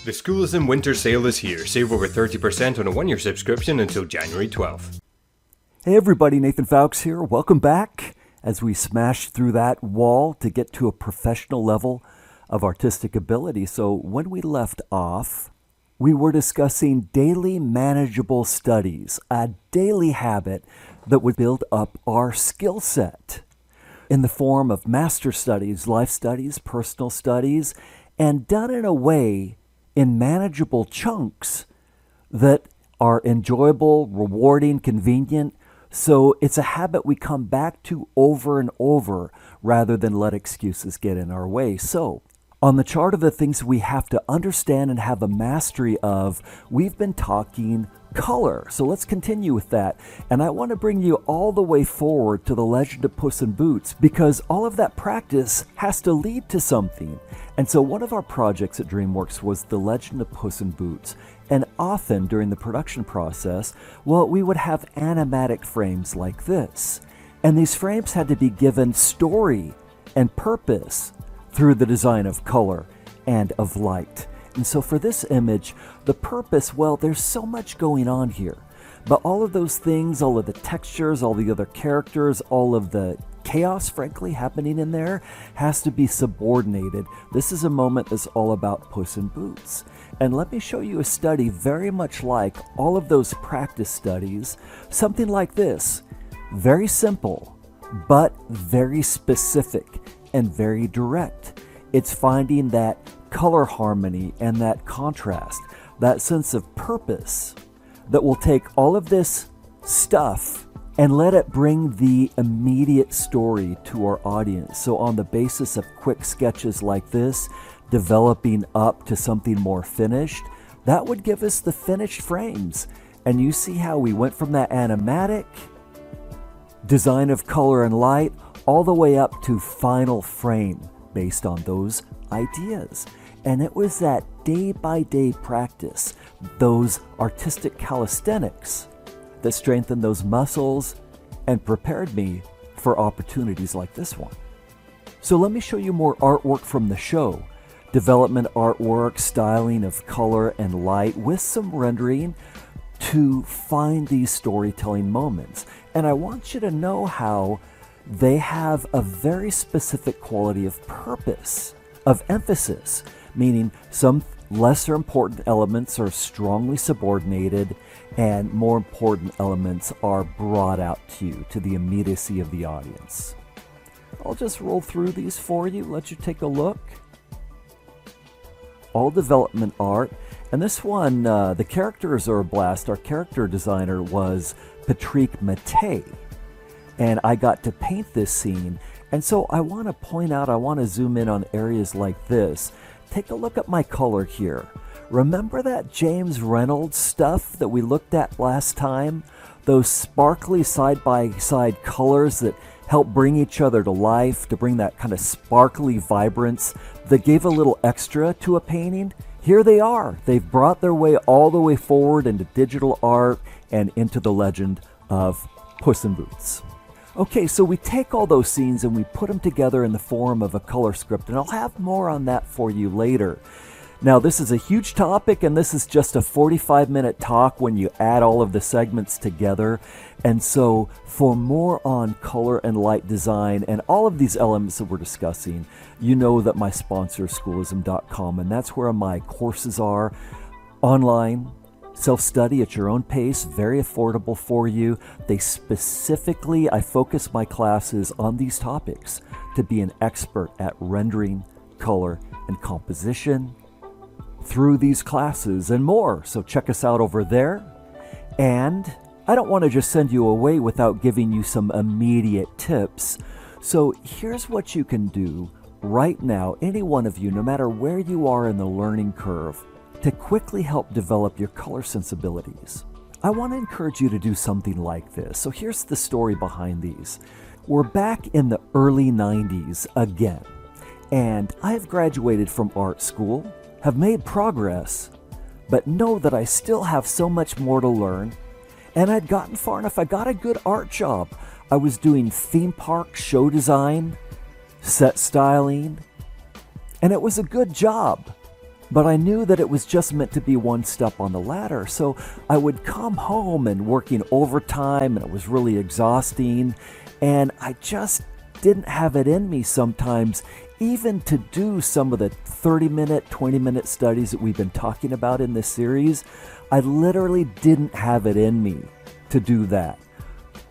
The Schoolism Winter Sale is here. Save over 30% on a one-year subscription until January 12th. Hey everybody, Nathan Fowkes here. Welcome back as we smash through that wall to get to a professional level of artistic ability. So when we left off, we were discussing daily manageable studies, a daily habit that would build up our skill set in the form of master studies, life studies, personal studies, and done in a way in manageable chunks that are enjoyable, rewarding, convenient. So it's a habit we come back to over and over rather than let excuses get in our way. So on the chart of the things we have to understand and have a mastery of, we've been talking color. So let's continue with that. And I want to bring you all the way forward to the Legend of Puss in Boots, because all of that practice has to lead to something. And so one of our projects at DreamWorks was the Legend of Puss in Boots. And often during the production process, well, we would have animatic frames like this. And these frames had to be given story and purpose through the design of color and of light. And so for this image, the purpose, well, there's so much going on here. But all of those things, all of the textures, all the other characters, all of the chaos, frankly, happening in there has to be subordinated. This is a moment that's all about Puss in Boots. And let me show you a study very much like all of those practice studies, something like this. Very simple, but very specific and very direct. It's finding that color harmony and that contrast, that sense of purpose that will take all of this stuff and let it bring the immediate story to our audience. So on the basis of quick sketches like this, developing up to something more finished, that would give us the finished frames. And you see how we went from that animatic design of color and light all the way up to final frame based on those ideas. And it was that day-by-day practice, those artistic calisthenics that strengthened those muscles and prepared me for opportunities like this one. So let me show you more artwork from the show. Development artwork, styling of color and light with some rendering to find these storytelling moments. And I want you to know how they have a very specific quality of purpose, of emphasis, meaning some lesser important elements are strongly subordinated and more important elements are brought out to you, to the immediacy of the audience. I'll just roll through these for you, let you take a look. All development art. And this one, the characters are a blast. Our character designer was Patrick Mattei. And I got to paint this scene. And so I want to point out, I want to zoom in on areas like this. Take a look at my color here. Remember that James Reynolds stuff that we looked at last time? Those sparkly side-by-side colors that help bring each other to life, to bring that kind of sparkly vibrance that gave a little extra to a painting? Here they are. They've brought their way all the way forward into digital art and into the legend of Puss in Boots. Okay, so we take all those scenes and we put them together in the form of a color script, and I'll have more on that for you later. Now, this is a huge topic, and this is just a 45-minute talk when you add all of the segments together. And so for more on color and light design and all of these elements that we're discussing, you know that my sponsor is schoolism.com, and that's where my courses are online. Self-study at your own pace, very affordable for you. They specifically, I focus my classes on these topics to be an expert at rendering, color, and composition through these classes and more. So check us out over there. And I don't want to just send you away without giving you some immediate tips. So here's what you can do right now, any one of you, no matter where you are in the learning curve, to quickly help develop your color sensibilities. I want to encourage you to do something like this. So here's the story behind these. We're back in the early 90s again, and I have graduated from art school, have made progress, but know that I still have so much more to learn. And I'd gotten far enough. I got a good art job. I was doing theme park show design, set styling, and it was a good job. But I knew that it was just meant to be one step on the ladder. So I would come home and working overtime, and it was really exhausting. And I just didn't have it in me sometimes, even to do some of the 30-minute, 20-minute studies that we've been talking about in this series. I literally didn't have it in me to do that.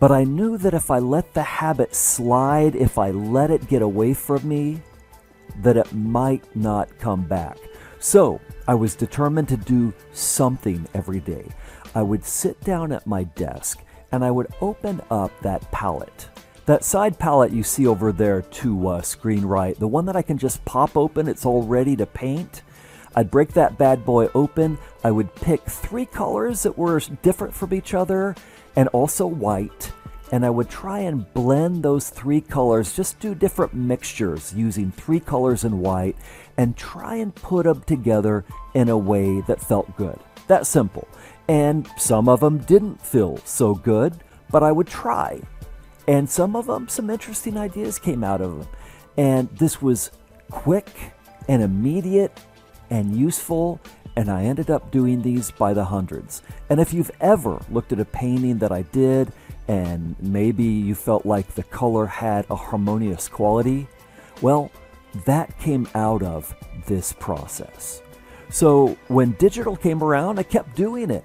But I knew that if I let the habit slide, if I let it get away from me, that it might not come back. So I was determined to do something every day. I would sit down at my desk and I would open up that palette. That side palette you see over there to screen right, the one that I can just pop open, it's all ready to paint. I'd break that bad boy open. I would pick 3 colors that were different from each other and also white. And I would try and blend those 3 colors, just do different mixtures using 3 colors in white and try and put them together in a way that felt good. That simple. And some of them didn't feel so good, but I would try. And some of them, some interesting ideas came out of them. And this was quick and immediate and useful, and I ended up doing these by the hundreds. And if you've ever looked at a painting that I did and maybe you felt like the color had a harmonious quality, well, that came out of this process. So when digital came around, I kept doing it.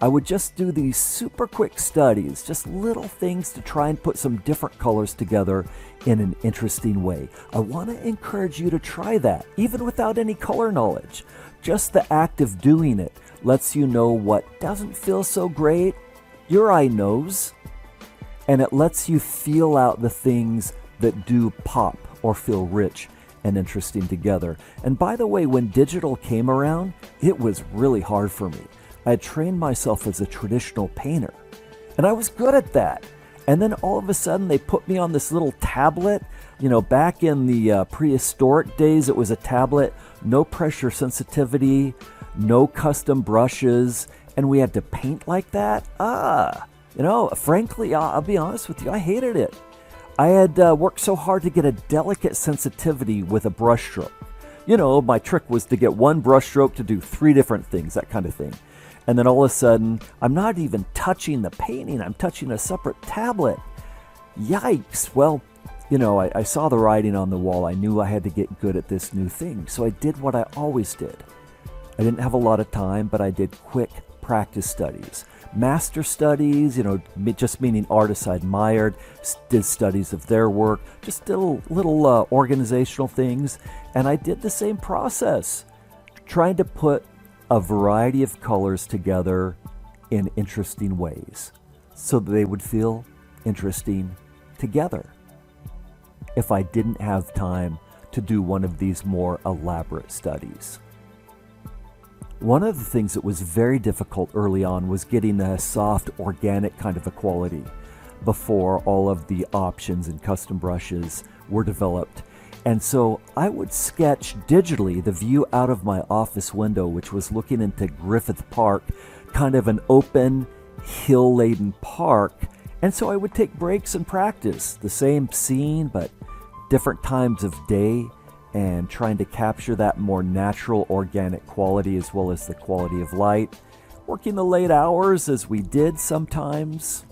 I would just do these super quick studies, just little things to try and put some different colors together in an interesting way. I want to encourage you to try that, even without any color knowledge. Just the act of doing it lets you know what doesn't feel so great, your eye knows, and it lets you feel out the things that do pop or feel rich and interesting together. And by the way, when digital came around, it was really hard for me. I had trained myself as a traditional painter, and I was good at that. And then all of a sudden, they put me on this little tablet. You know, back in the prehistoric days, it was a tablet, no pressure sensitivity, no custom brushes, and we had to paint like that. Frankly, I'll be honest with you, I hated it. I had worked so hard to get a delicate sensitivity with a brush stroke. You know, my trick was to get one brush stroke to do 3 different things, that kind of thing. And then all of a sudden, I'm not even touching the painting, I'm touching a separate tablet. Yikes. Well, you know, I saw the writing on the wall. I knew I had to get good at this new thing. So I did what I always did. I didn't have a lot of time, but I did quick practice studies. Master studies, you know, just meaning artists I admired, did studies of their work, just did little organizational things. And I did the same process, trying to put a variety of colors together in interesting ways so that they would feel interesting together. If I didn't have time to do one of these more elaborate studies. One of the things that was very difficult early on was getting a soft, organic kind of a quality before all of the options and custom brushes were developed. And so I would sketch digitally the view out of my office window, which was looking into Griffith Park, kind of an open, hill-laden park. And so I would take breaks and practice the same scene, but different times of day, and trying to capture that more natural, organic quality as well as the quality of light. Working the late hours as we did sometimes,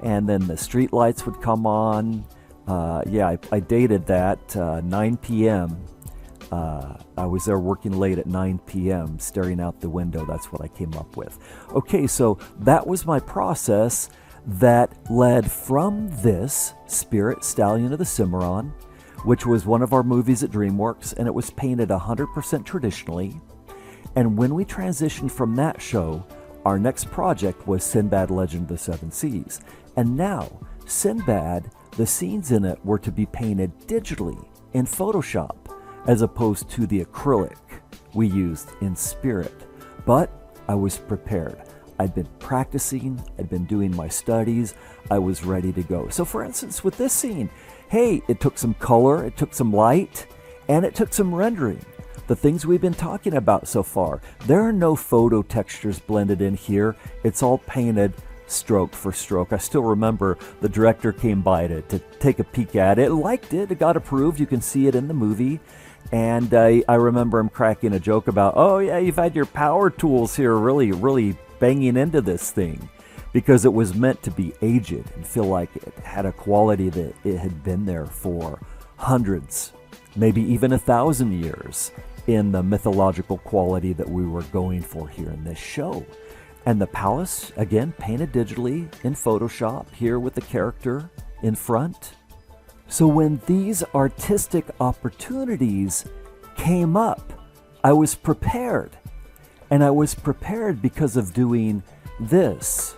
and then the street lights would come on. I dated that, 9 p.m. I was there working late at 9 p.m., staring out the window. That's what I came up with. Okay, so that was my process that led from this Spirit Stallion of the Cimarron, which was one of our movies at DreamWorks, and it was painted 100% traditionally. And when we transitioned from that show, our next project was Sinbad Legend of the Seven Seas. And now, Sinbad, the scenes in it were to be painted digitally in Photoshop, as opposed to the acrylic we used in Spirit. But I was prepared. I'd been practicing, I'd been doing my studies, I was ready to go. So for instance, with this scene, hey, it took some color, it took some light, and it took some rendering. The things we've been talking about so far. There are no photo textures blended in here. It's all painted stroke for stroke. I still remember the director came by to take a peek at it, liked it, it got approved. You can see it in the movie. And I remember him cracking a joke about, oh yeah, you've had your power tools here really banging into this thing, because it was meant to be aged and feel like it had a quality that it had been there for hundreds, maybe even 1,000 years, in the mythological quality that we were going for here in this show. And the palace, again, painted digitally in Photoshop, here with the character in front. So when these artistic opportunities came up, I was prepared. And I was prepared because of doing this,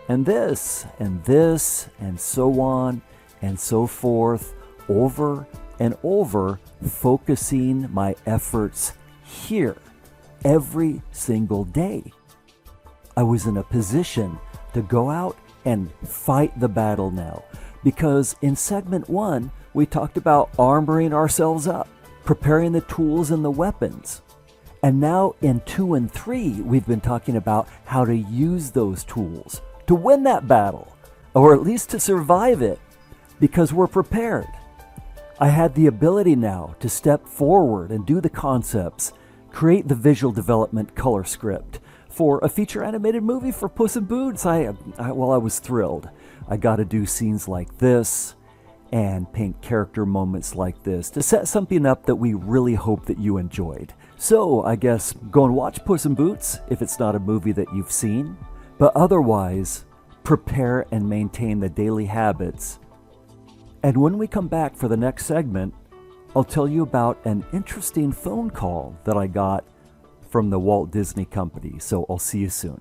and this, and this, and so on, and so forth, over and over, focusing my efforts here every single day. I was in a position to go out and fight the battle now, because in segment 1, we talked about armoring ourselves up, preparing the tools and the weapons. And now in 2 and 3, we've been talking about how to use those tools to win that battle, or at least to survive it, because we're prepared. I had the ability now to step forward and do the concepts, create the visual development color script for a feature animated movie for Puss in Boots. I was thrilled. I got to do scenes like this and paint character moments like this to set something up that we really hope that you enjoyed. So I guess go and watch Puss in Boots if it's not a movie that you've seen, but otherwise prepare and maintain the daily habits. And when we come back for the next segment, I'll tell you about an interesting phone call that I got from the Walt Disney Company. So I'll see you soon.